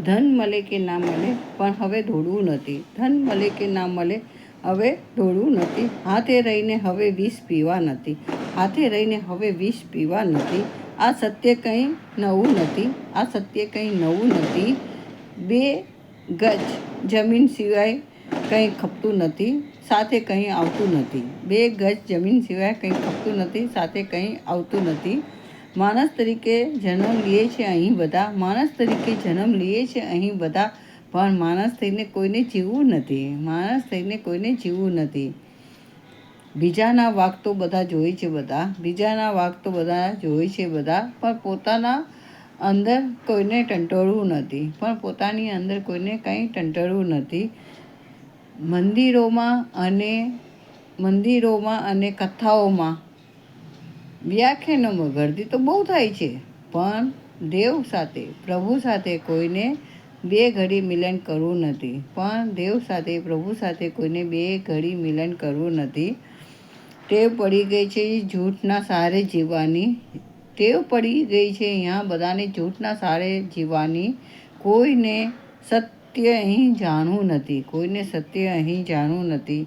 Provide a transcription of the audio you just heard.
ધન મળે કે ના મળે પણ હવે દોડવું નથી. ધન મળે કે ના મળે હવે દોડવું નથી. હાથે રહીને હવે વિષ પીવા નથી. હાથે રહીને હવે વિષ પીવા નથી. આ સત્ય કંઈ નવું નથી. આ સત્ય કંઈ નવું નથી. 2 ગજ જમીન સિવાય કંઈ ખપતું નથી. સાથે કંઈ આવતું નથી. 2 ગજ જમીન સિવાય કંઈ ખપતું નથી. સાથે કંઈ આવતું નથી. માણસ તરીકે જન્મ લઈએ છે અહીં બધા. માણસ તરીકે જન્મ લઈએ છે અહીં બધા. પણ માણસ થઈને કોઈને જીવવું નથી. માણસ થઈને કોઈને જીવવું નથી. બીજાના વાંક તો બધા જોઈ છે બધા. બીજાના વાંક તો બધા જોઈ છે બધા. પણ પોતાના અંદર કોઈને ટંટોળવું નથી. પણ પોતાની અંદર કોઈને કંઈ ટંટોળવું નથી. મંદિરોમાં અને કથાઓમાં વ્યાખ્યાનોમાં ગરદી તો બહુ થાય છે. પણ દેવ સાથે, પ્રભુ સાથે કોઈને 2 ઘડી મિલન કરવું નથી. પણ દેવ સાથે, પ્રભુ સાથે કોઈને 2 ઘડી મિલન કરવું નથી. ટેવ પડી ગઈ છે જૂઠના સહારે જીવવાની. ટેવ પડી ગઈ છે અહીંયા બધાને જૂઠના સહારે જીવવાની. કોઈને સત્ય અહીં જાણવું નથી. કોઈને સત્ય અહીં જાણવું નથી.